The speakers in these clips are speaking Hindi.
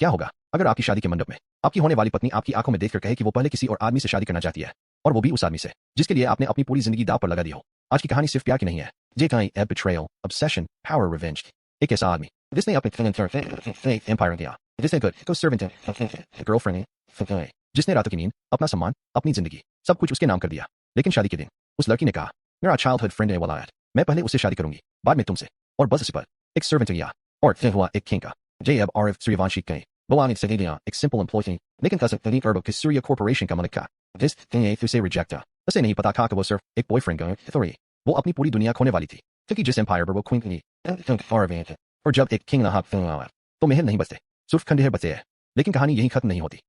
क्या होगा अगर आपकी शादी के मंडप में आपकी होने वाली पत्नी आपकी आंखों में देखकर कहे कि वो पहले किसी और आदमी से शादी करना चाहती है, और वो भी उस आदमी से जिसके लिए आपने अपनी पूरी जिंदगी दांव पर लगा दी हो। आज की कहानी सिर्फ प्यार की नहीं है, ये कहानी है betrayal, obsession, power, revenge। एक ऐसा आदमी जिसने अपने एम्पायर किया, जिसने को सर्वेंट गर्लफ्रेंड, जिसने रातों की नींद, अपना सम्मान, अपनी जिंदगी, सब कुछ उसके नाम कर दिया। लेकिन शादी के दिन उस लड़की ने कहा, मेरा चाइल्डहुड फ्रेंड है वाला है, मैं पहले उससे शादी करूंगी, बाद में तुमसे। और बस इसी पर एक सर्वेंट गया और फिर हुआ एक किंग का। जे अब आरिफ सूर्यवंशी कहीं Boang Segedian, एक सिंपल एम्प्लॉय, लेकिन कसक तरीक अर्बो के सूर्य कॉर्पोरेशन का मालिक था। जिस दिन उसे रिजेक्ट था, उसे नहीं पता था कि वो सिर्फ एक बॉयफ्रेंड का थोड़ी, वो अपनी पूरी दुनिया खोने वाली थी, क्योंकि जिस एम्पायर पर वो क्वीन थी। और जब एक किंग हाथ आया तो महल नहीं बचते, सिर्फ खंडहर बचे हैं। लेकिन कहानी यही खत्म नहीं होती।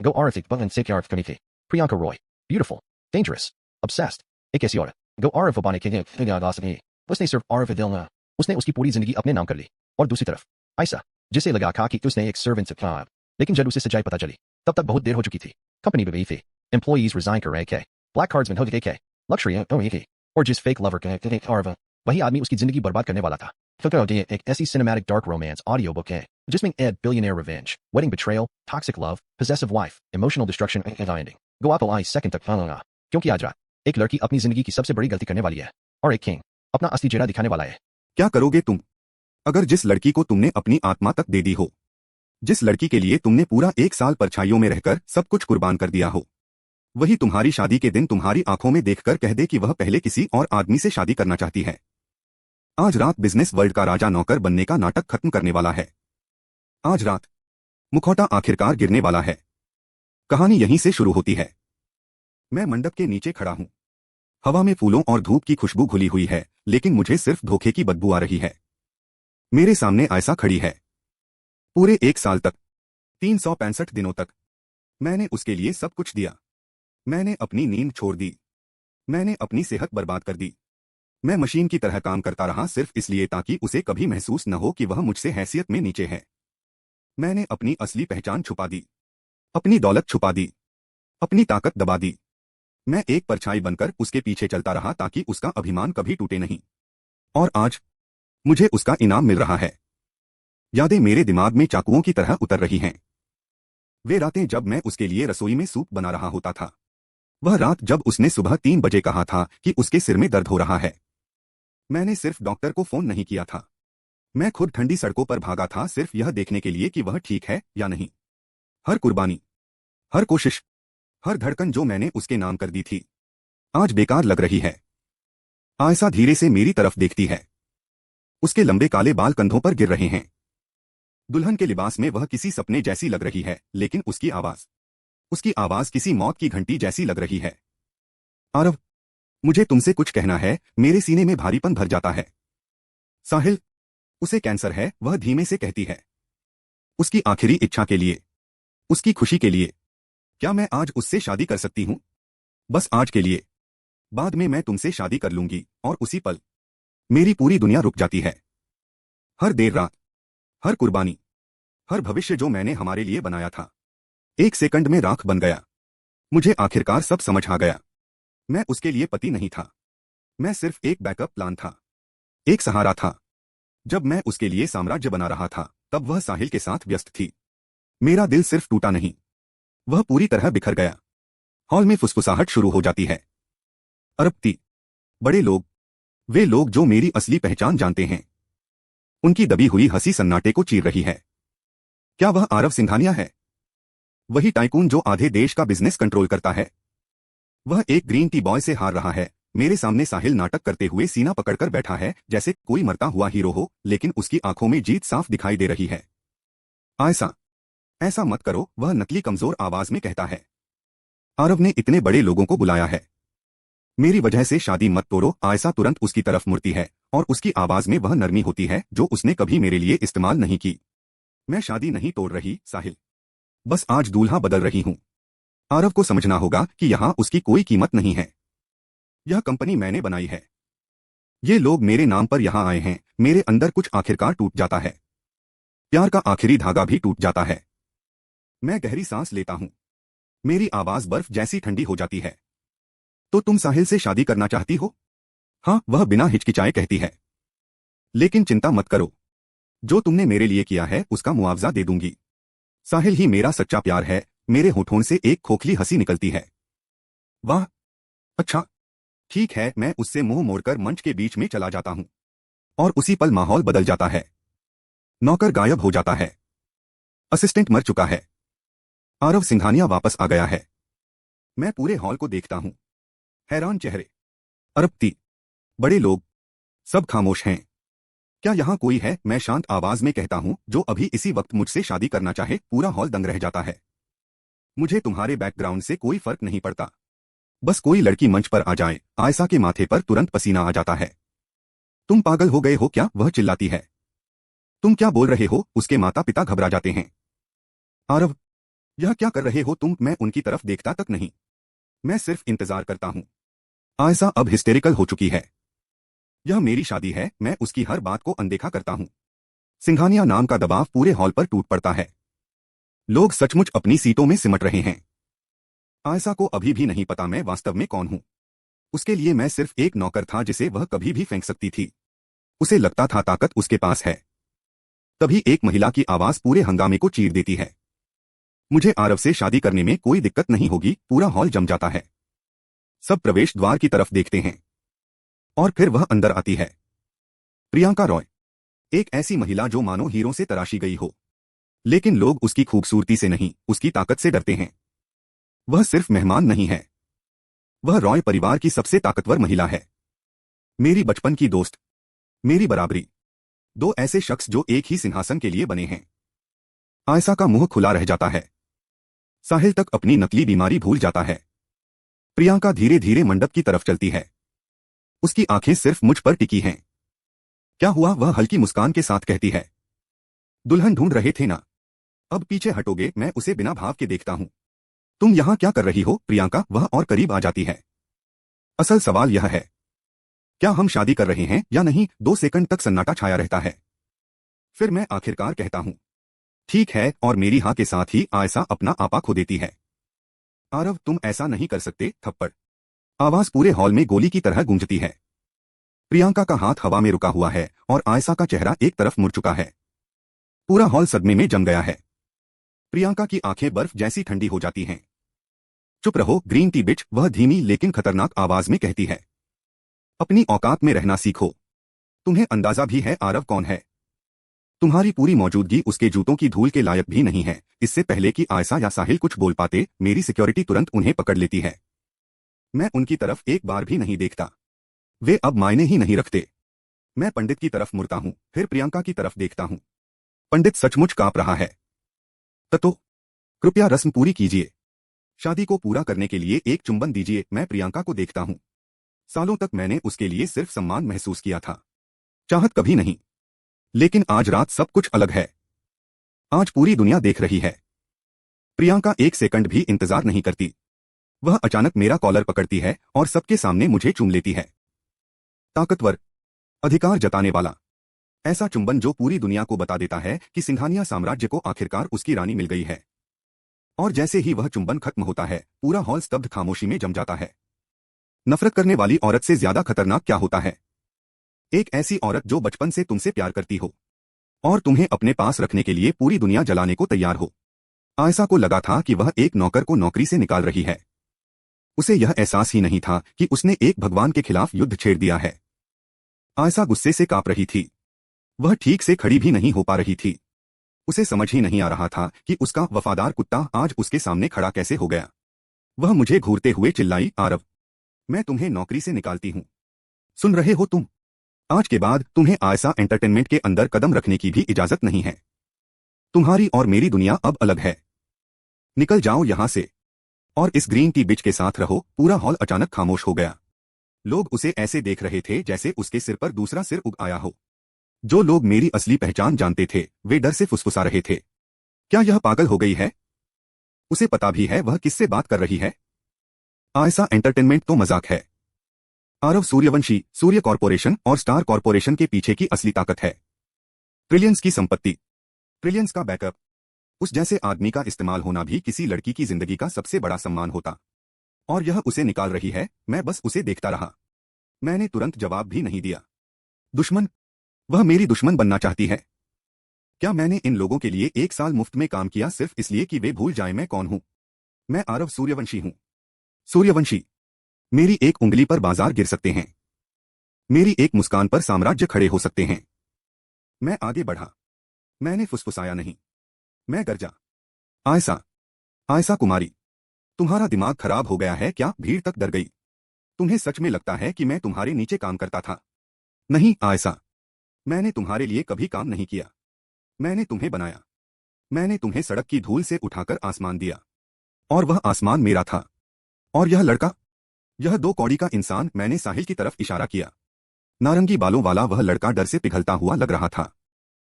गो आरिफ एक बगन से प्यार करनी थी, Priyanka Roy, beautiful, dangerous, obsessed, एक ऐसी औरत गो आरिफ बनाने के लिए उसने सिर्फ आरिफ दिल ना, उसने उसकी पूरी जिंदगी अपने नाम कर ली। और दूसरी तरफ ऐसा जिसे लगा कि उसने एक सर्वेंट से पाया, लेकिन जब उसे सच्चाई पता चली तब तक बहुत देर हो चुकी थी। कंपनी में गई थी, एम्प्लॉइज रिजाइन कर रहे थे, ब्लैक कार्ड्समैन हो गए थे, लक्ष्य थी, और जिस फेक लवर का वही आदमी उसकी जिंदगी बर्बाद करने वाला था। एक ऐसी cinematic dark romance audio book है जिसमें एड billionaire revenge, wedding betrayal, toxic love, possessive wife, emotional destruction ending. गो आपको आई सेकंड तक पाऊंगा, क्योंकि आज रात एक लड़की अपनी जिंदगी की सबसे बड़ी गलती करने वाली है, और एक किंग अपना असली चेहरा दिखाने वाला है। क्या करोगे तुम अगर जिस लड़की को तुमने अपनी आत्मा तक दे दी हो, जिस लड़की के लिए तुमने पूरा 1 साल परछाइयों में रहकर सब कुछ कुर्बान कर दिया हो, वही तुम्हारी शादी के दिन तुम्हारी आंखों में देखकर कह दे कि वह पहले किसी और आदमी से शादी करना चाहती है? आज रात बिजनेस वर्ल्ड का राजा नौकर बनने का नाटक खत्म करने वाला है। आज रात मुखौटा आखिरकार गिरने वाला है। कहानी यहीं से शुरू होती है। मैं मंडप के नीचे खड़ा हूं। हवा में फूलों और धूप की खुशबू घुली हुई है, लेकिन मुझे सिर्फ धोखे की बदबू आ रही है। मेरे सामने आयशा खड़ी है। पूरे 1 साल तक, 365 दिनों तक मैंने उसके लिए सब कुछ दिया। मैंने अपनी नींद छोड़ दी, मैंने अपनी सेहत बर्बाद कर दी। मैं मशीन की तरह काम करता रहा सिर्फ इसलिए ताकि उसे कभी महसूस न हो कि वह मुझसे हैसियत में नीचे है। मैंने अपनी असली पहचान छुपा दी, अपनी दौलत छुपा दी, अपनी ताकत दबा दी। मैं एक परछाई बनकर उसके पीछे चलता रहा ताकि उसका अभिमान कभी टूटे नहीं। और आज मुझे उसका इनाम मिल रहा है। यादें मेरे दिमाग में चाकुओं की तरह उतर रही हैं। वे रातें जब मैं उसके लिए रसोई में सूप बना रहा होता था। वह रात जब उसने सुबह 3 बजे कहा था कि उसके सिर में दर्द हो रहा है। मैंने सिर्फ डॉक्टर को फोन नहीं किया था, मैं खुद ठंडी सड़कों पर भागा था सिर्फ यह देखने के लिए कि वह ठीक है या नहीं। हर कुर्बानी, हर कोशिश, हर धड़कन जो मैंने उसके नाम कर दी थी, आज बेकार लग रही है। आयशा धीरे से मेरी तरफ देखती है। उसके लंबे काले बाल कंधों पर गिर रहे हैं। दुल्हन के लिबास में वह किसी सपने जैसी लग रही है, लेकिन उसकी आवाज किसी मौत की घंटी जैसी लग रही है। आरव, मुझे तुमसे कुछ कहना है। मेरे सीने में भारीपन भर जाता है। साहिल, उसे कैंसर है, वह धीमे से कहती है। उसकी आखिरी इच्छा के लिए, उसकी खुशी के लिए, क्या मैं आज उससे शादी कर सकती हूं? बस आज के लिए। बाद में मैं तुमसे शादी कर लूंगी, और उसी पल मेरी पूरी दुनिया रुक जाती है। हर देर रात, हर कुर्बानी, हर भविष्य जो मैंने हमारे लिए बनाया था, 1 सेकंड में राख बन गया। मुझे आखिरकार सब समझ आ गया। मैं उसके लिए पति नहीं था, मैं सिर्फ एक बैकअप प्लान था, एक सहारा था। जब मैं उसके लिए साम्राज्य बना रहा था, तब वह साहिल के साथ व्यस्त थी। मेरा दिल सिर्फ टूटा नहीं, वह पूरी तरह बिखर गया। हॉल में फुसफुसाहट शुरू हो जाती है। अरबती बड़े लोग, वे लोग जो मेरी असली पहचान जानते हैं, उनकी दबी हुई हंसी सन्नाटे को चीर रही है। क्या वह आरव सिंघानिया है? वही टाइकून जो आधे देश का बिजनेस कंट्रोल करता है? वह एक ग्रीन टी बॉय से हार रहा है। मेरे सामने साहिल नाटक करते हुए सीना पकड़कर बैठा है, जैसे कोई मरता हुआ हीरो हो, लेकिन उसकी आंखों में जीत साफ दिखाई दे रही है। आयशा, ऐसा मत करो, वह नकली कमजोर आवाज में कहता है। आरव ने इतने बड़े लोगों को बुलाया है, मेरी वजह से शादी मत तोड़ो। आयशा तुरंत उसकी तरफ मुड़ती है, और उसकी आवाज में वह नरमी होती है जो उसने कभी मेरे लिए इस्तेमाल नहीं की। मैं शादी नहीं तोड़ रही साहिल, बस आज दूल्हा बदल रही हूं। आरव को समझना होगा कि यहां उसकी कोई कीमत नहीं है। यह कंपनी मैंने बनाई है, ये लोग मेरे नाम पर यहां आए हैं। मेरे अंदर कुछ आखिरकार टूट जाता है, प्यार का आखिरी धागा भी टूट जाता है। मैं गहरी सांस लेता हूं, मेरी आवाज बर्फ जैसी ठंडी हो जाती है। तो तुम साहिल से शादी करना चाहती हो? हाँ, वह बिना हिचकिचाए कहती है। लेकिन चिंता मत करो, जो तुमने मेरे लिए किया है उसका मुआवजा दे दूंगी। साहिल ही मेरा सच्चा प्यार है। मेरे होठों से एक खोखली हंसी निकलती है। वाह, अच्छा, ठीक है। मैं उससे मुंह मोड़कर मंच के बीच में चला जाता हूं और उसी पल माहौल बदल जाता है। नौकर गायब हो जाता है। असिस्टेंट मर चुका है। आरव सिंघानिया वापस आ गया है। मैं पूरे हॉल को देखता हूं। हैरान चेहरे, अरबती, बड़े लोग, सब खामोश हैं। क्या यहां कोई है? मैं शांत आवाज में कहता हूं, जो अभी इसी वक्त मुझसे शादी करना चाहे। पूरा हॉल दंग रह जाता है। मुझे तुम्हारे बैकग्राउंड से कोई फर्क नहीं पड़ता। बस कोई लड़की मंच पर आ जाए। आयशा के माथे पर तुरंत पसीना आ जाता है। तुम पागल हो गए हो क्या? वह चिल्लाती है। तुम क्या बोल रहे हो? उसके माता पिता घबरा जाते हैं। आरव, यह क्या कर रहे हो तुम? मैं उनकी तरफ देखता तक नहीं। मैं सिर्फ इंतजार करता हूं। आयशा अब हिस्टेरिकल हो चुकी है। यह मेरी शादी है। मैं उसकी हर बात को अनदेखा करता हूं। सिंघानिया नाम का दबाव पूरे हॉल पर टूट पड़ता है। लोग सचमुच अपनी सीटों में सिमट रहे हैं। आयशा को अभी भी नहीं पता मैं वास्तव में कौन हूं। उसके लिए मैं सिर्फ एक नौकर था जिसे वह कभी भी फेंक सकती थी। उसे लगता था ताकत उसके पास है। तभी एक महिला की आवाज पूरे हंगामे को चीर देती है। मुझे आरव से शादी करने में कोई दिक्कत नहीं होगी। पूरा हॉल जम जाता है। सब प्रवेश द्वार की तरफ देखते हैं और फिर वह अंदर आती है। प्रियंका रॉय, एक ऐसी महिला जो मानो हीरों से तराशी गई हो। लेकिन लोग उसकी खूबसूरती से नहीं, उसकी ताकत से डरते हैं। वह सिर्फ मेहमान नहीं है, वह रॉय परिवार की सबसे ताकतवर महिला है। मेरी बचपन की दोस्त, मेरी बराबरी। दो ऐसे शख्स जो एक ही सिंहासन के लिए बने हैं। आयशा का मुंह खुला रह जाता है। साहिल तक अपनी नकली बीमारी भूल जाता है। प्रियंका धीरे धीरे मंडप की तरफ चलती है। उसकी आंखें सिर्फ मुझ पर टिकी हैं। क्या हुआ? वह हल्की मुस्कान के साथ कहती है। दुल्हन ढूंढ रहे थे ना? अब पीछे हटोगे? मैं उसे बिना भाव के देखता हूं। तुम यहां क्या कर रही हो? प्रियंका वह और करीब आ जाती है। असल सवाल यह है, क्या हम शादी कर रहे हैं या नहीं? 2 सेकंड तक सन्नाटा छाया रहता है। फिर मैं आखिरकार कहता हूं, ठीक है, और मेरी हाँ के साथ ही आयशा अपना आपा खो देती है। आरव, तुम ऐसा नहीं कर सकते। थप्पड़। आवाज पूरे हॉल में गोली की तरह गूंजती है। प्रियंका का हाथ हवा में रुका हुआ है और आयशा का चेहरा एक तरफ मुड़ चुका है। पूरा हॉल सदमे में जम गया है। प्रियंका की आंखें बर्फ जैसी ठंडी हो जाती हैं। चुप रहो ग्रीन टी बिच, वह धीमी लेकिन खतरनाक आवाज में कहती है। अपनी औकात में रहना सीखो। तुम्हें अंदाजा भी है आरव कौन है? तुम्हारी पूरी मौजूदगी उसके जूतों की धूल के लायक भी नहीं है। इससे पहले कि आयशा या साहिल कुछ बोल पाते, मेरी सिक्योरिटी तुरंत उन्हें पकड़ लेती है। मैं उनकी तरफ एक बार भी नहीं देखता। वे अब मायने ही नहीं रखते। मैं पंडित की तरफ मुड़ता हूं, फिर प्रियंका की तरफ देखता हूं। पंडित सचमुच कांप रहा है। तो कृपया रस्म पूरी कीजिए। शादी को पूरा करने के लिए एक चुंबन दीजिए। मैं प्रियंका को देखता हूं। सालों तक मैंने उसके लिए सिर्फ सम्मान महसूस किया था, चाहत कभी नहीं। लेकिन आज रात सब कुछ अलग है। आज पूरी दुनिया देख रही है। प्रियंका 1 सेकंड भी इंतजार नहीं करती। वह अचानक मेरा कॉलर पकड़ती है और सबके सामने मुझे चूम लेती है। ताकतवर, अधिकार जताने वाला, ऐसा चुंबन जो पूरी दुनिया को बता देता है कि सिंघानिया साम्राज्य को आखिरकार उसकी रानी मिल गई है। और जैसे ही वह चुंबन खत्म होता है, पूरा हॉल स्तब्ध खामोशी में जम जाता है। नफरत करने वाली औरत से ज्यादा खतरनाक क्या होता है? एक ऐसी औरत जो बचपन से तुमसे प्यार करती हो और तुम्हें अपने पास रखने के लिए पूरी दुनिया जलाने को तैयार हो। आयशा को लगा था कि वह एक नौकर को नौकरी से निकाल रही है। उसे यह एहसास ही नहीं था कि उसने एक भगवान के खिलाफ युद्ध छेड़ दिया है। आयशा गुस्से से कांप रही थी। वह ठीक से खड़ी भी नहीं हो पा रही थी। उसे समझ ही नहीं आ रहा था कि उसका वफादार कुत्ता आज उसके सामने खड़ा कैसे हो गया। वह मुझे घूरते हुए चिल्लाई, आरव, मैं तुम्हें नौकरी से निकालती हूं। सुन रहे हो तुम? आज के बाद तुम्हें आयशा एंटरटेनमेंट के अंदर कदम रखने की भी इजाजत नहीं है। तुम्हारी और मेरी दुनिया अब अलग है। निकल जाओ यहां से और इस ग्रीन टी बिच के साथ रहो। पूरा हॉल अचानक खामोश हो गया। लोग उसे ऐसे देख रहे थे जैसे उसके सिर पर दूसरा सिर उग आया हो। जो लोग मेरी असली पहचान जानते थे, वे डर से फुसफुसा रहे थे। क्या यह पागल हो गई है? उसे पता भी है वह किससे बात कर रही है। आयशा एंटरटेनमेंट तो मजाक है। आरव सूर्यवंशी, सूर्य कॉर्पोरेशन और स्टार कॉर्पोरेशन के पीछे की असली ताकत है। ट्रिलियंस की संपत्ति, ट्रिलियंस का बैकअप। उस जैसे आदमी का इस्तेमाल होना भी किसी लड़की की जिंदगी का सबसे बड़ा सम्मान होता। और यह उसे निकाल रही है। मैं बस उसे देखता रहा। मैंने तुरंत जवाब भी नहीं दिया। दुश्मन? वह मेरी दुश्मन बनना चाहती है। क्या मैंने इन लोगों के लिए 1 साल मुफ्त में काम किया सिर्फ इसलिए कि वे भूल जाएं मैं कौन हूं? मैं आरव सूर्यवंशी हूं। सूर्यवंशी। मेरी एक उंगली पर बाजार गिर सकते हैं, मेरी एक मुस्कान पर साम्राज्य खड़े हो सकते हैं। मैं आगे बढ़ा। मैंने फुसफुसाया नहीं, मैं गरजा। आयशा, आयशा कुमारी, तुम्हारा दिमाग खराब हो गया है क्या? भीड़ तक डर गई। तुम्हें सच में लगता है कि मैं तुम्हारे नीचे काम करता था? नहीं आयशा, मैंने तुम्हारे लिए कभी काम नहीं किया। मैंने तुम्हें बनाया। मैंने तुम्हें सड़क की धूल से उठाकर आसमान दिया, और वह आसमान मेरा था। और यह लड़का, यह 2 कौड़ी का इंसान, मैंने साहिल की तरफ इशारा किया। नारंगी बालों वाला वह लड़का डर से पिघलता हुआ लग रहा था।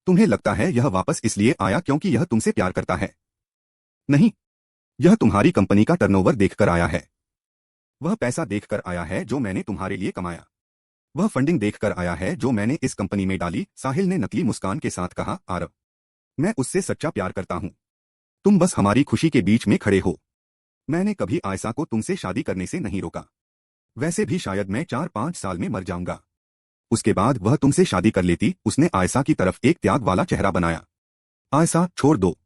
तुम्हें लगता है यह वापस इसलिए आया क्योंकि यह तुमसे प्यार करता है? नहीं, यह तुम्हारी कंपनी का टर्नओवर देखकर आया है। वह पैसा देखकर आया है जो मैंने तुम्हारे लिए कमाया। वह फंडिंग देखकर आया है जो मैंने इस कंपनी में डाली। साहिल ने नकली मुस्कान के साथ कहा। आरव, मैं उससे सच्चा प्यार करता हूं। तुम बस हमारी खुशी के बीच में खड़े हो। मैंने कभी आयशा को तुमसे शादी करने से नहीं रोका। वैसे भी शायद मैं 4-5 साल में मर जाऊंगा। उसके बाद वह तुमसे शादी कर लेती। उसने आयशा की तरफ एक त्याग वाला चेहरा बनाया। आयशा, छोड़ दो।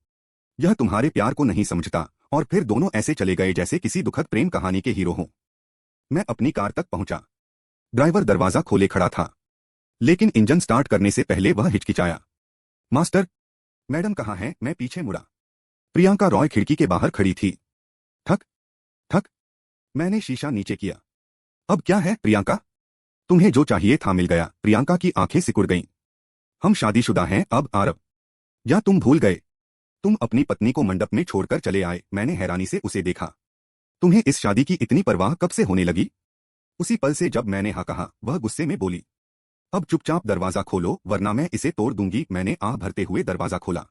यह तुम्हारे प्यार को नहीं समझता। और फिर दोनों ऐसे चले गए जैसे किसी दुखद प्रेम कहानी के हीरो हों। मैं अपनी कार तक पहुंचा। ड्राइवर दरवाजा खोले खड़ा था, लेकिन इंजन स्टार्ट करने से पहले वह हिचकिचाया। मास्टर, मैडम कहाँ हैं? मैं पीछे मुड़ा। प्रियंका रॉय खिड़की के बाहर खड़ी थी। ठक ठक। मैंने शीशा नीचे किया। अब क्या है प्रियंका? तुम्हें जो चाहिए था मिल गया। प्रियंका की आंखें सिकुड़ गईं। हम शादीशुदा हैं अब आरव, या तुम भूल गए? तुम अपनी पत्नी को मंडप में छोड़कर चले आए। मैंने हैरानी से उसे देखा। तुम्हें इस शादी की इतनी परवाह कब से होने लगी? उसी पल से जब मैंने हाँ कहा। वह गुस्से में बोली। अब चुपचाप दरवाजा खोलो वरना मैं इसे तोड़ दूंगी। मैंने आह भरते हुए दरवाजा खोला।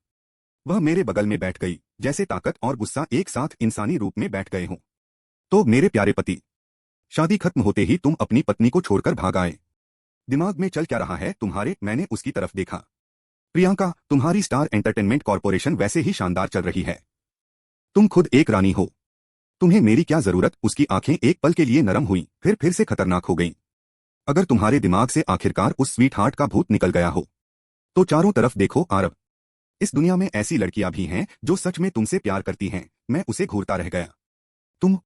वह मेरे बगल में बैठ गई, जैसे ताकत और गुस्सा एक साथ इंसानी रूप में बैठ गए हों। तो मेरे प्यारे पति, शादी खत्म होते ही तुम अपनी पत्नी को छोड़कर भाग आए। दिमाग में चल क्या रहा है तुम्हारे? मैंने उसकी तरफ देखा। प्रियंका, तुम्हारी स्टार एंटरटेनमेंट कॉर्पोरेशन वैसे ही शानदार चल रही है। तुम खुद एक रानी हो। तुम्हें मेरी क्या जरूरत? उसकी आंखें एक पल के लिए नरम हुई, फिर से खतरनाक हो गईं। अगर तुम्हारे दिमाग से आखिरकार उस स्वीट हार्ट का भूत निकल गया हो, तो चारों तरफ देखो आरव। इस दुनिया में ऐसी लड़कियां भी हैं जो सच में तुमसे प्यार करती हैं। मैं उसे घूरता रह गया। तुम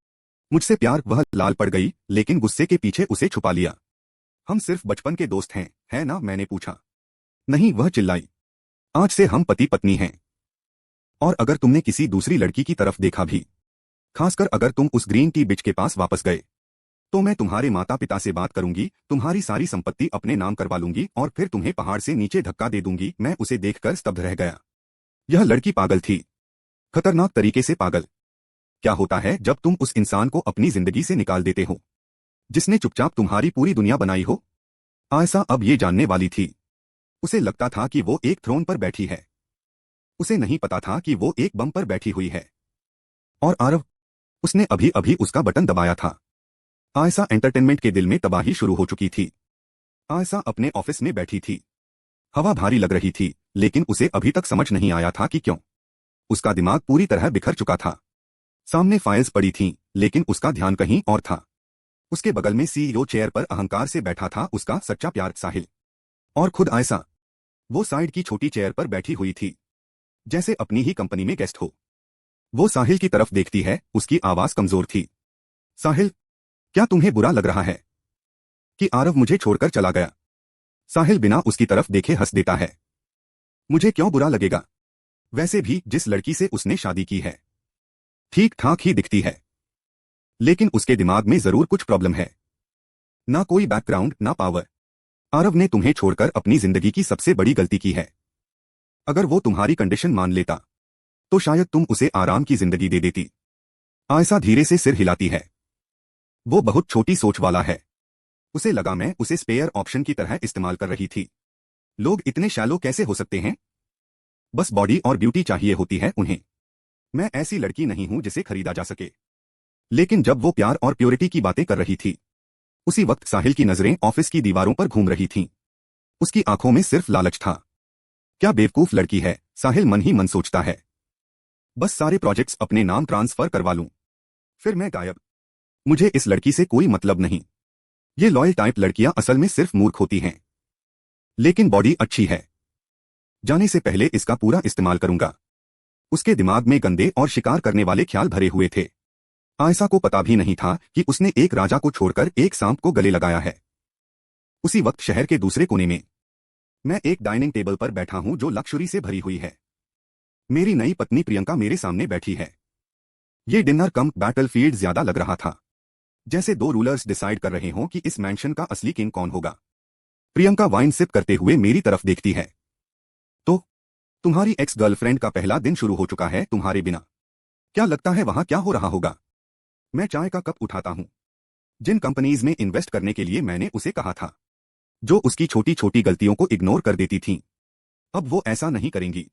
मुझसे प्यार? वह लाल पड़ गई, लेकिन गुस्से के पीछे उसे छुपा लिया। हम सिर्फ बचपन के दोस्त हैं, है ना? मैंने पूछा। नहीं, वह चिल्लाई। आज से हम पति पत्नी हैं। और अगर तुमने किसी दूसरी लड़की की तरफ देखा भी, खासकर अगर तुम उस ग्रीन टी बिच के पास वापस गए, तो मैं तुम्हारे माता पिता से बात करूंगी, तुम्हारी सारी संपत्ति अपने नाम करवा लूंगी और फिर तुम्हें पहाड़ से नीचे धक्का दे दूंगी। मैं उसे देखकर स्तब्ध रह गया। यह लड़की पागल थी, खतरनाक तरीके से पागल। क्या होता है जब तुम उस इंसान को अपनी जिंदगी से निकाल देते हो जिसने चुपचाप तुम्हारी पूरी दुनिया बनाई हो? आयशा अब ये जानने वाली थी। उसे लगता था कि वो एक थ्रोन पर बैठी है। उसे नहीं पता था कि वो एक बम पर बैठी हुई है। और आरव, उसने अभी अभी उसका बटन दबाया था। आयशा एंटरटेनमेंट के दिल में तबाही शुरू हो चुकी थी। आयशा अपने ऑफिस में बैठी थी। हवा भारी लग रही थी, लेकिन उसे अभी तक समझ नहीं आया था कि क्यों। उसका दिमाग पूरी तरह बिखर चुका था। सामने फाइल्स पड़ी थीं, लेकिन उसका ध्यान कहीं और था। उसके बगल में सीईओ चेयर पर अहंकार से बैठा था उसका सच्चा प्यार साहिल। और खुद आयशा, वो साइड की छोटी चेयर पर बैठी हुई थी, जैसे अपनी ही कंपनी में गेस्ट हो। वो साहिल की तरफ देखती है। उसकी आवाज कमजोर थी। साहिल, क्या तुम्हें बुरा लग रहा है कि आरव मुझे छोड़कर चला गया? साहिल बिना उसकी तरफ देखे हंस देता है। मुझे क्यों बुरा लगेगा? वैसे भी जिस लड़की से उसने शादी की है, ठीक ठाक ही दिखती है। लेकिन उसके दिमाग में जरूर कुछ प्रॉब्लम है। ना कोई बैकग्राउंड, ना पावर। आरव ने तुम्हें छोड़कर अपनी जिंदगी की सबसे बड़ी गलती की है। अगर वो तुम्हारी कंडीशन मान लेता, तो शायद तुम उसे आराम की जिंदगी दे देती। आयशा धीरे से सिर हिलाती है। वो बहुत छोटी सोच वाला है। उसे लगा मैं उसे स्पेयर ऑप्शन की तरह इस्तेमाल कर रही थी। लोग इतने शैलो कैसे हो सकते हैं? बस बॉडी और ब्यूटी चाहिए होती है उन्हें। मैं ऐसी लड़की नहीं हूं जिसे खरीदा जा सके। लेकिन जब वो प्यार और प्योरिटी की बातें कर रही थी, उसी वक्त साहिल की नजरें ऑफिस की दीवारों पर घूम रही थीं। उसकी आंखों में सिर्फ लालच था। क्या बेवकूफ लड़की है, साहिल मन ही मन सोचता है। बस सारे प्रोजेक्ट्स अपने नाम ट्रांसफर करवा लूं, फिर मैं गायब। मुझे इस लड़की से कोई मतलब नहीं। ये लॉयल टाइप लड़कियां असल में सिर्फ मूर्ख होती हैं। लेकिन बॉडी अच्छी है। जाने से पहले इसका पूरा इस्तेमाल करूंगा। उसके दिमाग में गंदे और शिकार करने वाले ख्याल भरे हुए थे। आयशा को पता भी नहीं था कि उसने एक राजा को छोड़कर एक सांप को गले लगाया है। उसी वक्त शहर के दूसरे कोने में मैं एक डाइनिंग टेबल पर बैठा हूं जो लक्ष्यूरी से भरी हुई है। मेरी नई पत्नी प्रियंका मेरे सामने बैठी है। ये डिनर कम बैटलफील्ड ज्यादा लग रहा था, जैसे दो रूलर्स डिसाइड कर रहे हों कि इस मैंशन का असली किंग कौन होगा। प्रियंका वाइन सिप करते हुए मेरी तरफ देखती है। तो तुम्हारी एक्स गर्लफ्रेंड का पहला दिन शुरू हो चुका है तुम्हारे बिना। क्या लगता है वहां क्या हो रहा होगा? मैं चाय का कप उठाता हूं। जिन कंपनीज में इन्वेस्ट करने के लिए मैंने उसे कहा था, जो उसकी छोटी छोटी गलतियों को इग्नोर कर देती थीं, अब वो ऐसा नहीं करेंगी।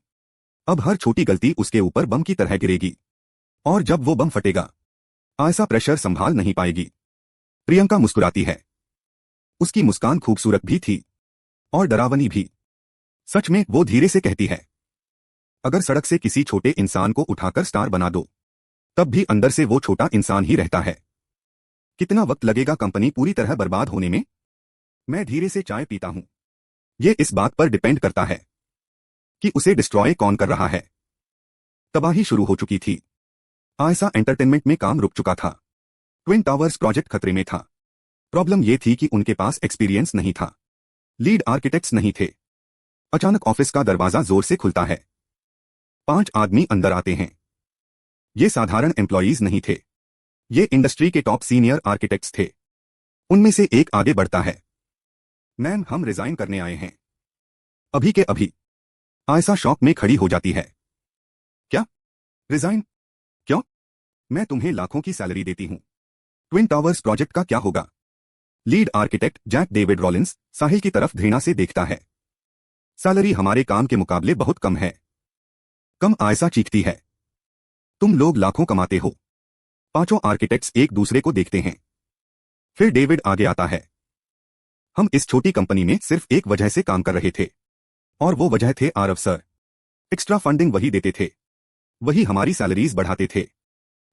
अब हर छोटी गलती उसके ऊपर बम की तरह गिरेगी, और जब वो बम फटेगा आयशा प्रेशर संभाल नहीं पाएगी। प्रियंका मुस्कुराती है। उसकी मुस्कान खूबसूरत भी थी और डरावनी भी। सच में, वो धीरे से कहती है, अगर सड़क से किसी छोटे इंसान को उठाकर स्टार बना दो, तब भी अंदर से वो छोटा इंसान ही रहता है। कितना वक्त लगेगा कंपनी पूरी तरह बर्बाद होने में? मैं धीरे से चाय पीता हूं। ये इस बात पर डिपेंड करता है कि उसे डिस्ट्रॉय कौन कर रहा है। तबाही शुरू हो चुकी थी। आयशा एंटरटेनमेंट में काम रुक चुका था। ट्विन टावर्स प्रोजेक्ट खतरे में था। प्रॉब्लम यह थी कि उनके पास एक्सपीरियंस नहीं था। लीड आर्किटेक्ट्स नहीं थे। अचानक ऑफिस का दरवाजा जोर से खुलता है। 5 आदमी अंदर आते हैं। ये साधारण एम्प्लॉयज नहीं थे। ये इंडस्ट्री के टॉप सीनियर आर्किटेक्ट्स थे। उनमें से एक आगे बढ़ता है। मैम, हम रिजाइन करने आए हैं, अभी के अभी। आयशा शॉक में खड़ी हो जाती है। क्या? रिजाइन? क्यों? मैं तुम्हें लाखों की सैलरी देती हूं। ट्विन टावर्स प्रोजेक्ट का क्या होगा? Lead architect Jack David Rawlins Sahil की तरफ घृणा से देखता है। सैलरी हमारे काम के मुकाबले बहुत कम है। कम? आयशा चीखती है। तुम लोग लाखों कमाते हो। 5 आर्किटेक्ट्स एक दूसरे को देखते हैं। फिर डेविड आगे आता है। हम इस छोटी कंपनी में सिर्फ एक वजह से काम कर रहे थे, और वो वजह थे आरव सर। एक्स्ट्रा फंडिंग वही देते थे, वही हमारी सैलरीज बढ़ाते थे।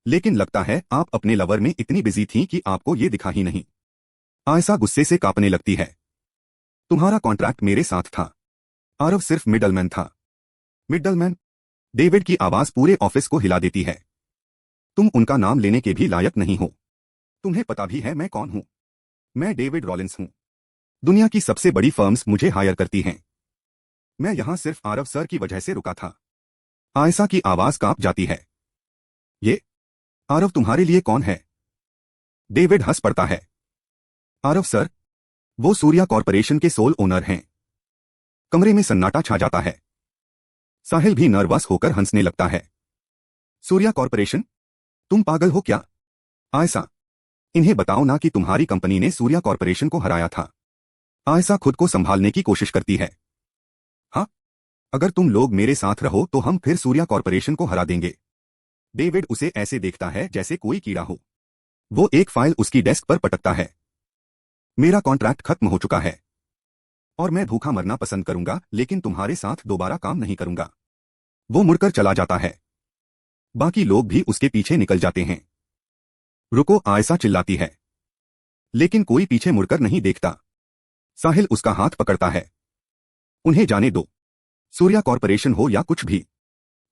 लेकिन लगता है आप अपने लवर में इतनी बिजी थीं कि आपको ये दिखा ही नहीं। आयशा गुस्से से कांपने लगती है। तुम्हारा कॉन्ट्रैक्ट मेरे साथ था। आरव सिर्फ मिडलमैन था। मिडलमैन? डेविड की आवाज पूरे ऑफिस को हिला देती है। तुम उनका नाम लेने के भी लायक नहीं हो। तुम्हें पता भी है मैं कौन हूं? मैं डेविड रॉलिंस हूं। दुनिया की सबसे बड़ी फर्म्स मुझे हायर करती हैं। मैं यहां सिर्फ आरव सर की वजह से रुका था। आयशा की आवाज कांप जाती है। ये आरव तुम्हारे लिए कौन है? डेविड हंस पड़ता है। आरव सर, वो सूर्या कॉर्पोरेशन के सोल ओनर हैं। कमरे में सन्नाटा छा जाता है। साहिल भी नर्वस होकर हंसने लगता है। सूर्या कॉर्पोरेशन? तुम पागल हो क्या? आयशा, इन्हें बताओ ना कि तुम्हारी कंपनी ने सूर्या कॉर्पोरेशन को हराया था। आयशा खुद को संभालने की कोशिश करती है। हाँ, अगर तुम लोग मेरे साथ रहो तो हम फिर सूर्या कॉर्पोरेशन को हरा देंगे। डेविड उसे ऐसे देखता है जैसे कोई कीड़ा हो। वो एक फाइल उसकी डेस्क पर पटकता है। मेरा कॉन्ट्रैक्ट खत्म हो चुका है, और मैं भूखा मरना पसंद करूंगा, लेकिन तुम्हारे साथ दोबारा काम नहीं करूंगा। वो मुड़कर चला जाता है। बाकी लोग भी उसके पीछे निकल जाते हैं। रुको, आयशा चिल्लाती है, लेकिन कोई पीछे मुड़कर नहीं देखता। साहिल उसका हाथ पकड़ता है। उन्हें जाने दो। सूर्या कॉर्पोरेशन हो या कुछ भी,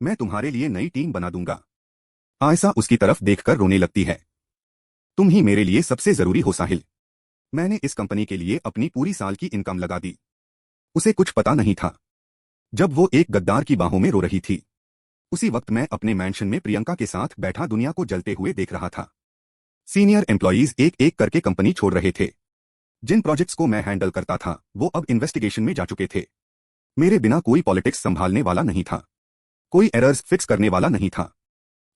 मैं तुम्हारे लिए नई टीम बना दूंगा। आयशा उसकी तरफ देखकर रोने लगती है। तुम ही मेरे लिए सबसे जरूरी हो साहिल। मैंने इस कंपनी के लिए अपनी पूरी साल की इनकम लगा दी। उसे कुछ पता नहीं था जब वो एक गद्दार की बाहों में रो रही थी। उसी वक्त मैं अपने मैंशन में प्रियंका के साथ बैठा दुनिया को जलते हुए देख रहा था। सीनियर एम्प्लॉयज एक एक करके कंपनी छोड़ रहे थे। जिन प्रोजेक्ट्स को मैं हैंडल करता था वो अब इन्वेस्टिगेशन में जा चुके थे। मेरे बिना कोई पॉलिटिक्स संभालने वाला नहीं था, कोई एरर्स फिक्स करने वाला नहीं था।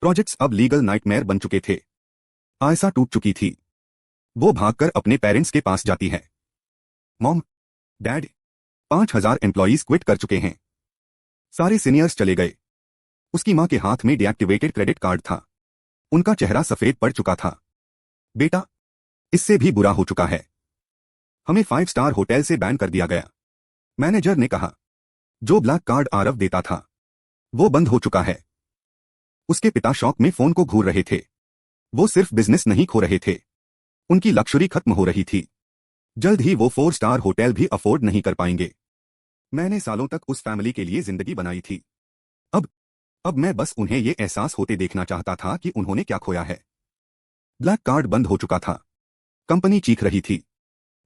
प्रोजेक्ट्स अब लीगल नाइटमेयर बन चुके थे। आयशा टूट चुकी थी। वो भागकर अपने पेरेंट्स के पास जाती है। मॉम, डैड, 5000 एम्प्लॉयज क्विट कर चुके हैं। सारे सीनियर्स चले गए। उसकी मां के हाथ में डीएक्टिवेटेड क्रेडिट कार्ड था। उनका चेहरा सफेद पड़ चुका था। बेटा, इससे भी बुरा हो चुका है। हमें 5 स्टार होटल से बैन कर दिया गया। मैनेजर ने कहा, जो ब्लैक कार्ड आरव देता था वो बंद हो चुका है। उसके पिता शौक में फोन को घूर रहे थे। वो सिर्फ बिजनेस नहीं खो रहे थे, उनकी लक्ष्यूरी खत्म हो रही थी। जल्द ही वो 4 स्टार होटल भी अफोर्ड नहीं कर पाएंगे। मैंने सालों तक उस फैमिली के लिए जिंदगी बनाई थी। अब अब मैं बस उन्हें ये एहसास होते देखना चाहता था कि उन्होंने क्या खोया है। ब्लैक कार्ड बंद हो चुका था। कंपनी चीख रही थी।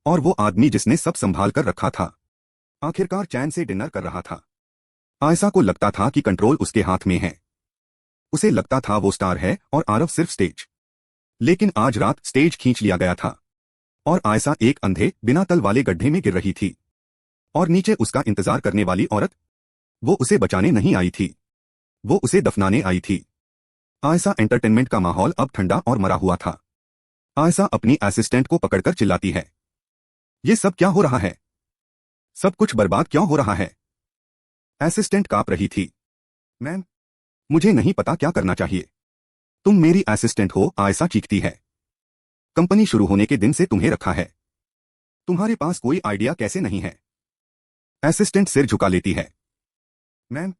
और वो आदमी जिसने सब संभाल कर रखा था आखिरकार चैन से डिनर कर रहा था। आयशा को लगता था कि कंट्रोल उसके हाथ में है। उसे लगता था वो स्टार है और आरव सिर्फ स्टेज। लेकिन आज रात स्टेज खींच लिया गया था और आयशा एक अंधे बिना तल वाले गड्ढे में गिर रही थी। और नीचे उसका इंतजार करने वाली औरत, वो उसे बचाने नहीं आई थी, वो उसे दफनाने आई थी। आयशा एंटरटेनमेंट का माहौल अब ठंडा और मरा हुआ था। आयशा अपनी असिस्टेंट को पकड़कर चिल्लाती है, ये सब क्या हो रहा है? सब कुछ बर्बाद क्यों हो रहा है? असिस्टेंट कांप रही थी। मैम, मुझे नहीं पता क्या करना चाहिए। तुम मेरी असिस्टेंट हो, आयशा चीखती है। कंपनी शुरू होने के दिन से तुम्हें रखा है। तुम्हारे पास कोई आइडिया कैसे नहीं है? असिस्टेंट सिर झुका लेती है। मैम,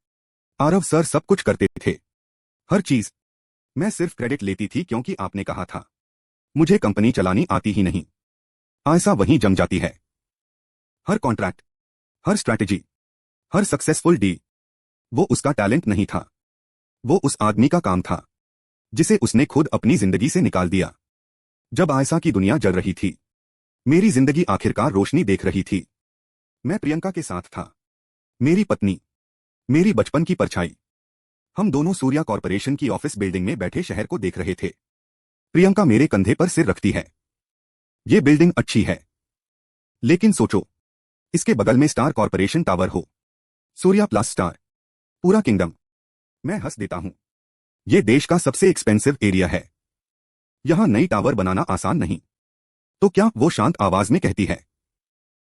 आरव सर सब कुछ करते थे, हर चीज। मैं सिर्फ क्रेडिट लेती थी क्योंकि आपने कहा था। मुझे कंपनी चलानी आती ही नहीं। आयशा वहीं जम जाती है। हर कॉन्ट्रैक्ट, हर स्ट्रैटेजी, हर सक्सेसफुल डील, वो उसका टैलेंट नहीं था। वो उस आदमी का काम था जिसे उसने खुद अपनी जिंदगी से निकाल दिया। जब आयशा की दुनिया जल रही थी, मेरी जिंदगी आखिरकार रोशनी देख रही थी। मैं प्रियंका के साथ था, मेरी पत्नी, मेरी बचपन की परछाई। हम दोनों सूर्या कॉर्पोरेशन की ऑफिस बिल्डिंग में बैठे शहर को देख रहे थे। प्रियंका मेरे कंधे पर सिर रखती है। ये बिल्डिंग अच्छी है, लेकिन सोचो, इसके बगल में स्टार कॉर्पोरेशन टावर हो, सूर्या प्लस स्टार, पूरा किंगडम। मैं हंस देता हूं। ये देश का सबसे एक्सपेंसिव एरिया है। यहां नई टावर बनाना आसान नहीं। तो क्या? वो शांत आवाज में कहती है,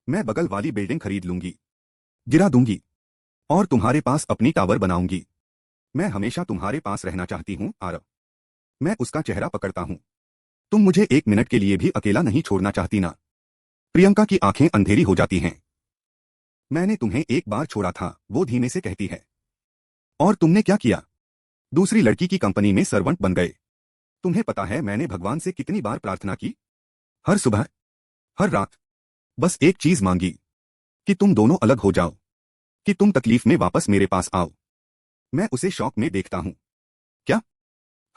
मैं बगल वाली बिल्डिंग खरीद लूंगी, गिरा दूंगी, और तुम्हारे पास अपनी टावर बनाऊंगी। मैं हमेशा तुम्हारे पास रहना चाहती हूं, आरव। मैं उसका चेहरा पकड़ता हूं। तुम मुझे एक मिनट के लिए भी अकेला नहीं छोड़ना चाहती ना? प्रियंका की आंखें अंधेरी हो जाती हैं। मैंने तुम्हें एक बार छोड़ा था, वो धीमे से कहती है। और तुमने क्या किया? दूसरी लड़की की कंपनी में सर्वेंट बन गए। तुम्हें पता है मैंने भगवान से कितनी बार प्रार्थना की? हर सुबह, हर रात, बस एक चीज मांगी, कि तुम दोनों अलग हो जाओ, कि तुम तकलीफ में वापस मेरे पास आओ। मैं उसे शौक में देखता हूं। क्या?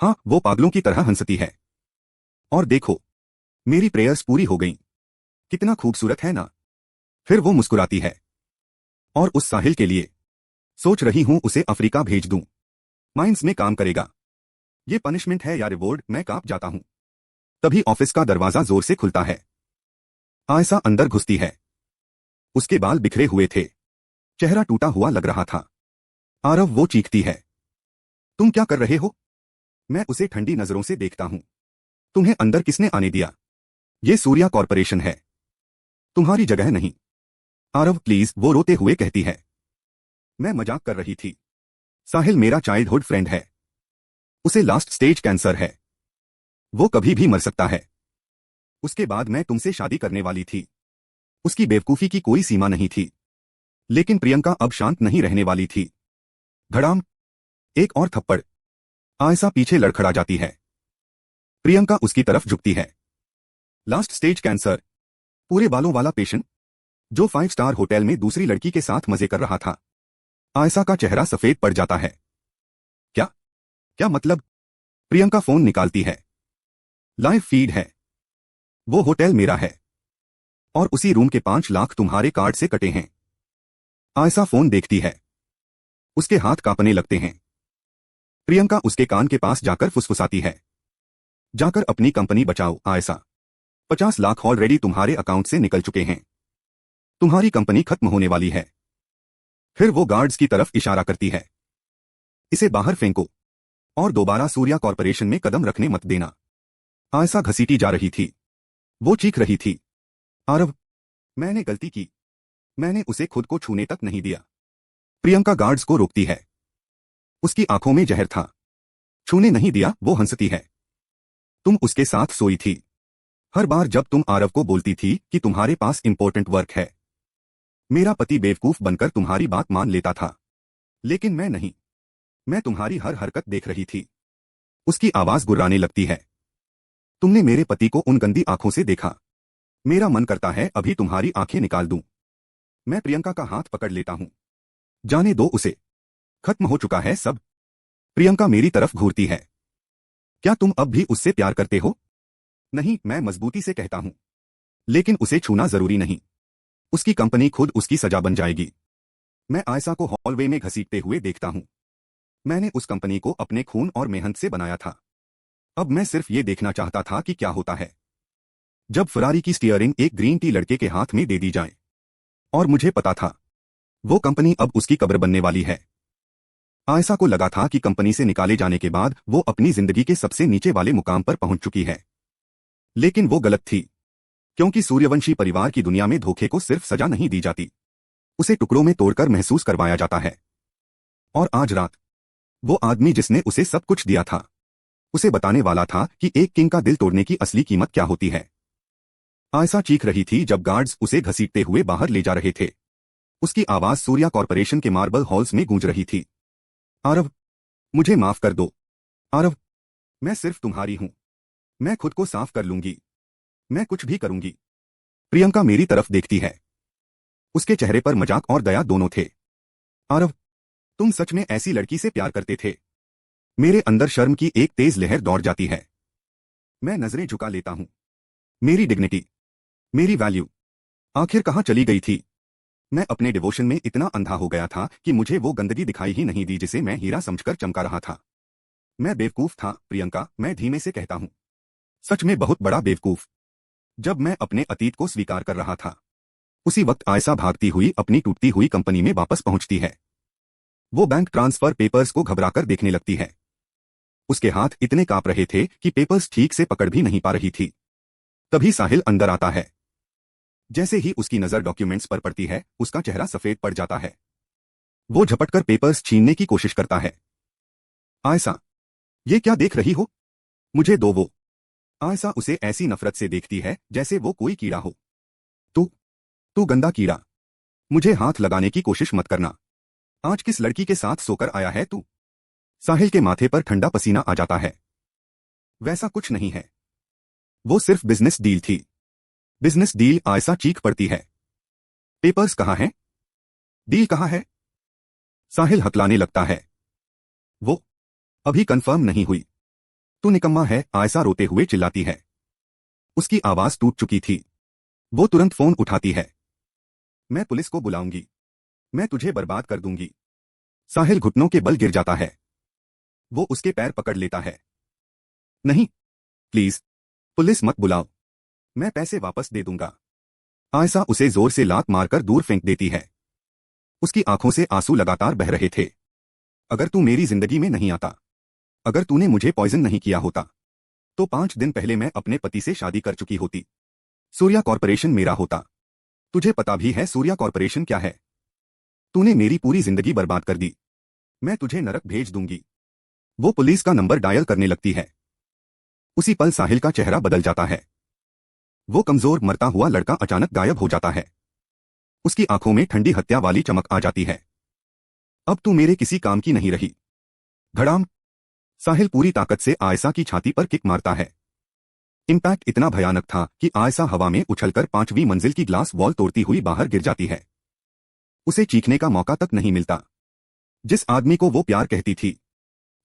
हाँ, वो पागलों की तरह हंसती है। और देखो, मेरी प्रेयर्स पूरी हो गईं। कितना खूबसूरत है ना? फिर वो मुस्कुराती है। और उस साहिल के लिए सोच रही हूं उसे अफ्रीका भेज दूं। माइंस में काम करेगा। ये पनिशमेंट है या रिवॉर्ड? मैं कांप जाता हूं। तभी ऑफिस का दरवाजा जोर से खुलता है। आयशा अंदर घुसती है। उसके बाल बिखरे हुए थे, चेहरा टूटा हुआ लग रहा था। आरव, वो चीखती है, तुम क्या कर रहे हो? मैं उसे ठंडी नजरों से देखता हूं। तुम्हें अंदर किसने आने दिया? ये सूर्या कॉर्पोरेशन है, तुम्हारी जगह नहीं। आरव प्लीज, वो रोते हुए कहती है। मैं मजाक कर रही थी। साहिल मेरा चाइल्डहुड फ्रेंड है। उसे लास्ट स्टेज कैंसर है। वो कभी भी मर सकता है। उसके बाद मैं तुमसे शादी करने वाली थी। उसकी बेवकूफी की कोई सीमा नहीं थी। लेकिन प्रियंका अब शांत नहीं रहने वाली थी। धड़ाम, एक और थप्पड़। आयशा पीछे लड़खड़ा जाती है। प्रियंका उसकी तरफ झुकती है। लास्ट स्टेज कैंसर, पूरे बालों वाला पेशेंट, जो 5 स्टार होटल में दूसरी लड़की के साथ मजे कर रहा था। आयशा का चेहरा सफेद पड़ जाता है। क्या? क्या मतलब? प्रियंका फोन निकालती है। लाइव फीड है। वो होटल मेरा है, और उसी रूम के 5 लाख तुम्हारे कार्ड से कटे हैं। आयशा फोन देखती है। उसके हाथ कांपने लगते हैं। प्रियंका उसके कान के पास जाकर फुसफुसाती है, जाकर अपनी कंपनी बचाओ आयशा। 50 लाख ऑलरेडी तुम्हारे अकाउंट से निकल चुके हैं। तुम्हारी कंपनी खत्म होने वाली है। फिर वो गार्ड्स की तरफ इशारा करती है, इसे बाहर फेंको, और दोबारा सूर्या कॉर्पोरेशन में कदम रखने मत देना। आयशा घसीटी जा रही थी। वो चीख रही थी, आरव, मैंने गलती की। मैंने उसे खुद को छूने तक नहीं दिया। प्रियंका गार्ड्स को रोकती है। उसकी आंखों में जहर था। छूने नहीं दिया? वो हंसती है। तुम उसके साथ सोई थी। हर बार जब तुम आरव को बोलती थी कि तुम्हारे पास इंपॉर्टेंट वर्क है, मेरा पति बेवकूफ बनकर तुम्हारी बात मान लेता था। लेकिन मैं नहीं। मैं तुम्हारी हर हरकत देख रही थी। उसकी आवाज गुर्राने लगती है। तुमने मेरे पति को उन गंदी आंखों से देखा। मेरा मन करता है अभी तुम्हारी आंखें निकाल दूं। मैं प्रियंका का हाथ पकड़ लेता हूं। जाने दो उसे। खत्म हो चुका है सब। प्रियंका मेरी तरफ घूरती है। क्या तुम अब भी उससे प्यार करते हो? नहीं, मैं मजबूती से कहता हूं। लेकिन उसे छूना जरूरी नहीं। उसकी कंपनी खुद उसकी सजा बन जाएगी। मैं आयशा को हॉलवे में घसीटते हुए देखता हूं। मैंने उस कंपनी को अपने खून और मेहनत से बनाया था। अब मैं सिर्फ ये देखना चाहता था कि क्या होता है जब फरारी की स्टीयरिंग एक ग्रीन टी लड़के के हाथ में दे दी जाए। और मुझे पता था वो कंपनी अब उसकी कब्र बनने वाली है। आयशा को लगा था कि कंपनी से निकाले जाने के बाद वो अपनी जिंदगी के सबसे नीचे वाले मुकाम पर पहुंच चुकी है। लेकिन वो गलत थी, क्योंकि सूर्यवंशी परिवार की दुनिया में धोखे को सिर्फ सजा नहीं दी जाती, उसे टुकड़ों में तोड़कर महसूस करवाया जाता है। और आज रात वो आदमी जिसने उसे सब कुछ दिया था उसे बताने वाला था कि एक किंग का दिल तोड़ने की असली कीमत क्या होती है। आयशा चीख रही थी जब गार्ड्स उसे घसीटते हुए बाहर ले जा रहे थे। उसकी आवाज सूर्या कॉर्पोरेशन के मार्बल हॉल्स में गूंज रही थी। आरव, मुझे माफ कर दो। आरव, मैं सिर्फ तुम्हारी हूं। मैं खुद को साफ कर लूंगी। मैं कुछ भी करूंगी। प्रियंका मेरी तरफ देखती है। उसके चेहरे पर मजाक और दया दोनों थे। आरव, तुम सच में ऐसी लड़की से प्यार करते थे? मेरे अंदर शर्म की एक तेज लहर दौड़ जाती है। मैं नजरें झुका लेता हूं। मेरी डिग्निटी, मेरी वैल्यू आखिर कहां चली गई थी? मैं अपने डिवोशन में इतना अंधा हो गया था कि मुझे वो गंदगी दिखाई ही नहीं दी जिसे मैं हीरा समझकर चमका रहा था। मैं बेवकूफ था प्रियंका, मैं धीमे से कहता हूं। सच में बहुत बड़ा बेवकूफ। जब मैं अपने अतीत को स्वीकार कर रहा था उसी वक्त आयशा भागती हुई अपनी टूटती हुई कंपनी में वापस पहुंचती है। वो बैंक ट्रांसफर पेपर्स को घबराकर देखने लगती है। उसके हाथ इतने कांप रहे थे कि पेपर्स ठीक से पकड़ भी नहीं पा रही थी। तभी साहिल अंदर आता है। जैसे ही उसकी नजर डॉक्यूमेंट्स पर पड़ती है उसका चेहरा सफेद पड़ जाता है। वो झपटकर पेपर्स छीनने की कोशिश करता है। आयशा, ये क्या देख रही हो? मुझे दो वो। आयशा उसे ऐसी नफरत से देखती है जैसे वो कोई कीड़ा हो। तू तू गंदा कीड़ा। मुझे हाथ लगाने की कोशिश मत करना। आज किस लड़की के साथ सोकर आया है तू? साहिल के माथे पर ठंडा पसीना आ जाता है। वैसा कुछ नहीं है। वो सिर्फ बिजनेस डील थी। Business deal? आयशा चीख पड़ती है। पेपर्स कहाँ हैं? डील कहाँ है? साहिल हकलाने लगता है। वो अभी कंफर्म नहीं हुई। तू निकम्मा है, आयशा रोते हुए चिल्लाती है। उसकी आवाज टूट चुकी थी। वो तुरंत फोन उठाती है। मैं पुलिस को बुलाऊंगी। मैं तुझे बर्बाद कर दूंगी। साहिल घुटनों के बल गिर जाता है। वो उसके पैर पकड़ लेता है। नहीं, प्लीज, पुलिस मत बुलाओ। मैं पैसे वापस दे दूंगा। आयशा उसे जोर से लात मारकर दूर फेंक देती है। उसकी आंखों से आंसू लगातार बह रहे थे। अगर तू मेरी जिंदगी में नहीं आता, अगर तूने मुझे पॉइजन नहीं किया होता, तो 5 दिन पहले मैं अपने पति से शादी कर चुकी होती। सूर्या कॉर्पोरेशन मेरा होता। तुझे पता भी है सूर्या कॉर्पोरेशन क्या है? तूने मेरी पूरी जिंदगी बर्बाद कर दी। मैं तुझे नरक भेज दूंगी। वो पुलिस का नंबर डायल करने लगती है। उसी पल साहिल का चेहरा बदल जाता है। वो कमजोर मरता हुआ लड़का अचानक गायब हो जाता है। उसकी आंखों में ठंडी हत्या वाली चमक आ जाती है। अब तू मेरे किसी काम की नहीं रही। धड़ाम। साहिल पूरी ताकत से आयशा की छाती पर किक मारता है। इंपैक्ट इतना भयानक था कि आयशा हवा में उछलकर 5वीं मंजिल की ग्लास वॉल तोड़ती हुई बाहर गिर जाती है। उसे चीखने का मौका तक नहीं मिलता। जिस आदमी को वो प्यार कहती थी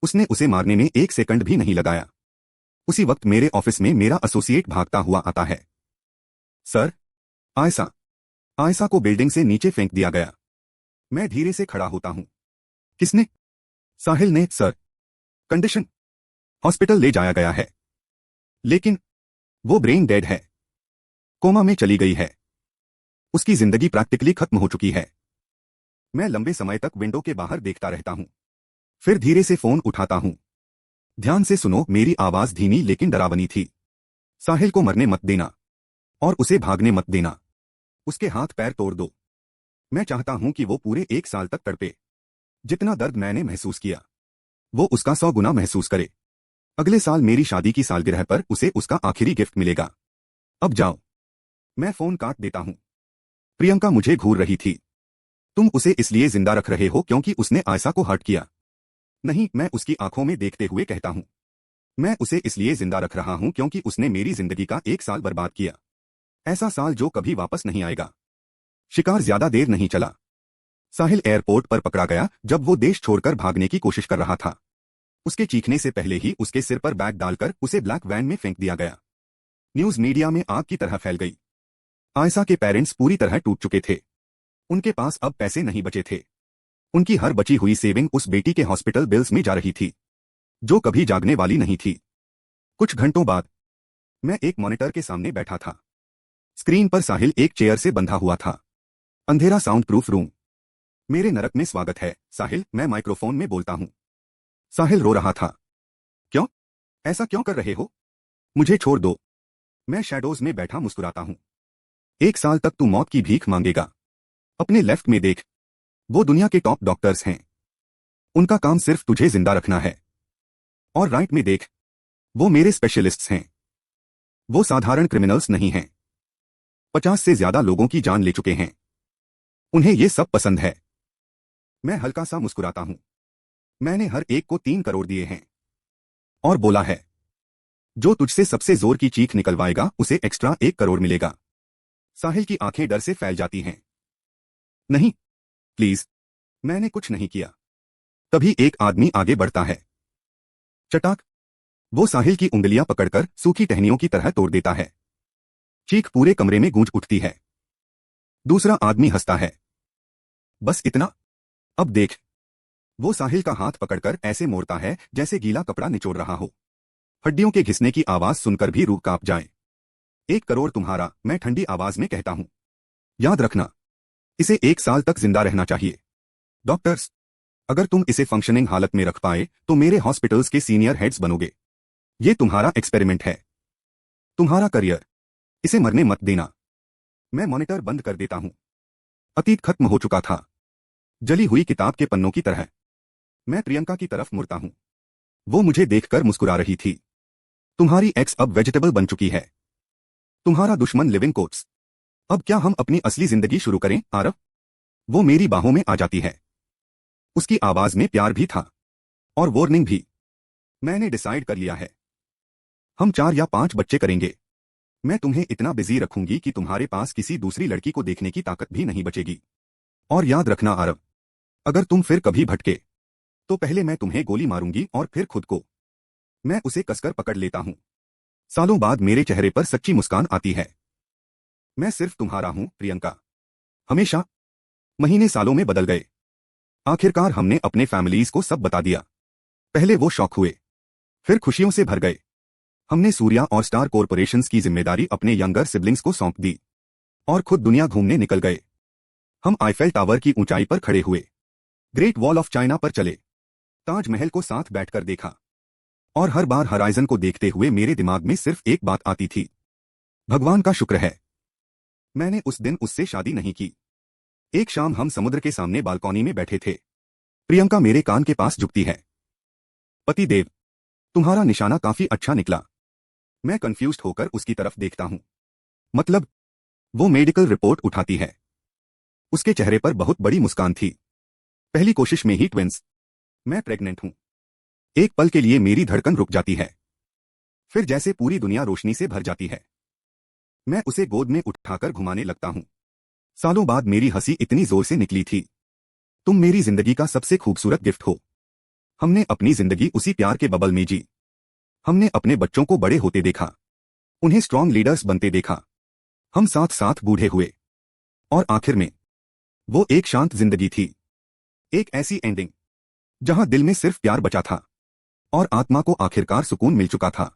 उसने उसे मारने में 1 सेकंड भी नहीं लगाया। उसी वक्त मेरे ऑफिस में मेरा एसोसिएट भागता हुआ आता है। सर, आयशा। आयशा को बिल्डिंग से नीचे फेंक दिया गया। मैं धीरे से खड़ा होता हूं। किसने? साहिल ने। सर, कंडीशन, हॉस्पिटल ले जाया गया है, लेकिन वो ब्रेन डेड है। कोमा में चली गई है। उसकी जिंदगी प्रैक्टिकली खत्म हो चुकी है। मैं लंबे समय तक विंडो के बाहर देखता रहता हूं। फिर धीरे से फोन उठाता हूं। ध्यान से सुनो, मेरी आवाज धीमी लेकिन डरावनी थी। साहिल को मरने मत देना और उसे भागने मत देना। उसके हाथ पैर तोड़ दो। मैं चाहता हूं कि वो पूरे 1 साल तक तड़पे। जितना दर्द मैंने महसूस किया वो उसका 100 गुना महसूस करे। अगले साल मेरी शादी की सालगिरह पर उसे उसका आखिरी गिफ्ट मिलेगा। अब जाओ। मैं फोन काट देता हूं। प्रियंका मुझे घूर रही थी। तुम उसे इसलिए जिंदा रख रहे हो क्योंकि उसने आयशा को हर्ट किया? नहीं, मैं उसकी आंखों में देखते हुए कहता हूं। मैं उसे इसलिए जिंदा रख रहा हूं क्योंकि उसने मेरी जिंदगी का 1 साल बर्बाद किया। ऐसा साल जो कभी वापस नहीं आएगा। शिकार ज्यादा देर नहीं चला। साहिल एयरपोर्ट पर पकड़ा गया जब वो देश छोड़कर भागने की कोशिश कर रहा था। उसके चीखने से पहले ही उसके सिर पर बैग डालकर उसे ब्लैक वैन में फेंक दिया गया। न्यूज मीडिया में आग की तरह फैल गई। आयशा के पेरेंट्स पूरी तरह टूट चुके थे। उनके पास अब पैसे नहीं बचे थे। उनकी हर बची हुई सेविंग उस बेटी के हॉस्पिटल बिल्स में जा रही थी, जो कभी जागने वाली नहीं थी। कुछ घंटों बाद मैं एक मॉनिटर के सामने बैठा था। स्क्रीन पर साहिल एक चेयर से बंधा हुआ था। अंधेरा साउंड प्रूफ रूम। मेरे नरक में स्वागत है साहिल, मैं माइक्रोफोन में बोलता हूं। साहिल रो रहा था। क्यों? ऐसा क्यों कर रहे हो? मुझे छोड़ दो। मैं शैडोज में बैठा मुस्कुराता हूं। 1 साल तक तू मौत की भीख मांगेगा। अपने लेफ्ट में देख, वो दुनिया के टॉप डॉक्टर्स हैं। उनका काम सिर्फ तुझे जिंदा रखना है। और राइट में देख, वो मेरे स्पेशलिस्ट्स हैं। वो साधारण क्रिमिनल्स नहीं हैं। 50 से ज्यादा लोगों की जान ले चुके हैं। उन्हें ये सब पसंद है। मैं हल्का सा मुस्कुराता हूं। मैंने हर एक को 3 करोड़ दिए हैं। और बोला है, जो तुझसे सबसे जोर की चीख निकलवाएगा उसे एक्स्ट्रा 1 करोड़ मिलेगा। साहिल की आंखें डर से फैल जाती हैं। नहीं, प्लीज। मैंने कुछ नहीं किया। तभी एक आदमी आगे बढ़ता है। चटाक। वो साहिल की उंगलियां पकड़कर सूखी टहनियों की तरह तोड़ देता है। चीख पूरे कमरे में गूंज उठती है। दूसरा आदमी हंसता है। बस इतना? अब देख। वो साहिल का हाथ पकड़कर ऐसे मोड़ता है जैसे गीला कपड़ा निचोड़ रहा हो। हड्डियों के घिसने की आवाज सुनकर भी रूह कांप जाए। 1 करोड़ तुम्हारा, मैं ठंडी आवाज में कहता हूं। याद रखना, इसे 1 साल तक जिंदा रहना चाहिए। डॉक्टर्स, अगर तुम इसे फंक्शनिंग हालत में रख पाए तो मेरे हॉस्पिटल्स के सीनियर हेड्स बनोगे। ये तुम्हारा एक्सपेरिमेंट है, तुम्हारा करियर। इसे मरने मत देना। मैं मॉनिटर बंद कर देता हूं। अतीत खत्म हो चुका था, जली हुई किताब के पन्नों की तरह। मैं प्रियंका की तरफ मुड़ता हूं। वो मुझे देखकर मुस्कुरा रही थी। तुम्हारी एक्स अब वेजिटेबल बन चुकी है। तुम्हारा दुश्मन लिविंग कोट्स। अब क्या हम अपनी असली जिंदगी शुरू करें, आरव? वो मेरी बाहों में आ जाती है। उसकी आवाज में प्यार भी था और वार्निंग भी। मैंने डिसाइड कर लिया है। हम 4 या 5 बच्चे करेंगे। मैं तुम्हें इतना बिजी रखूंगी कि तुम्हारे पास किसी दूसरी लड़की को देखने की ताकत भी नहीं बचेगी। और याद रखना आरव, अगर तुम फिर कभी भटके तो पहले मैं तुम्हें गोली मारूंगी और फिर खुद को। मैं उसे कसकर पकड़ लेता हूं। सालों बाद मेरे चेहरे पर सच्ची मुस्कान आती है। मैं सिर्फ तुम्हारा हूं प्रियंका, हमेशा। महीने सालों में बदल गए। आखिरकार हमने अपने फैमिलीज को सब बता दिया। पहले वो शौक हुए, फिर खुशियों से भर गए। हमने सूर्या और स्टार कॉरपोरेशंस की जिम्मेदारी अपने यंगर सिबलिंग्स को सौंप दी और खुद दुनिया घूमने निकल गए। हम आईफेल टावर की ऊंचाई पर खड़े हुए, ग्रेट वॉल ऑफ चाइना पर चले, ताजमहल को साथ बैठकर देखा। और हर बार हराइजन को देखते हुए मेरे दिमाग में सिर्फ एक बात आती थी, भगवान का शुक्र है मैंने उस दिन उससे शादी नहीं की। एक शाम हम समुद्र के सामने बालकॉनी में बैठे थे। प्रियंका मेरे कान के पास झुकती है। पति देव, तुम्हारा निशाना काफी अच्छा निकला। मैं कंफ्यूज्ड होकर उसकी तरफ देखता हूं। मतलब? वो मेडिकल रिपोर्ट उठाती है। उसके चेहरे पर बहुत बड़ी मुस्कान थी। पहली कोशिश में ही ट्विंस। मैं प्रेग्नेंट हूं। एक पल के लिए मेरी धड़कन रुक जाती है, फिर जैसे पूरी दुनिया रोशनी से भर जाती है। मैं उसे गोद में उठाकर घुमाने लगता हूं। सालों बाद मेरी हंसी इतनी जोर से निकली थी। तुम मेरी जिंदगी का सबसे खूबसूरत गिफ्ट हो। हमने अपनी जिंदगी उसी प्यार के बबल में जी। हमने अपने बच्चों को बड़े होते देखा, उन्हें स्ट्रांग लीडर्स बनते देखा। हम साथ साथ बूढ़े हुए। और आखिर में वो एक शांत जिंदगी थी। एक ऐसी एंडिंग जहां दिल में सिर्फ प्यार बचा था और आत्मा को आखिरकार सुकून मिल चुका था।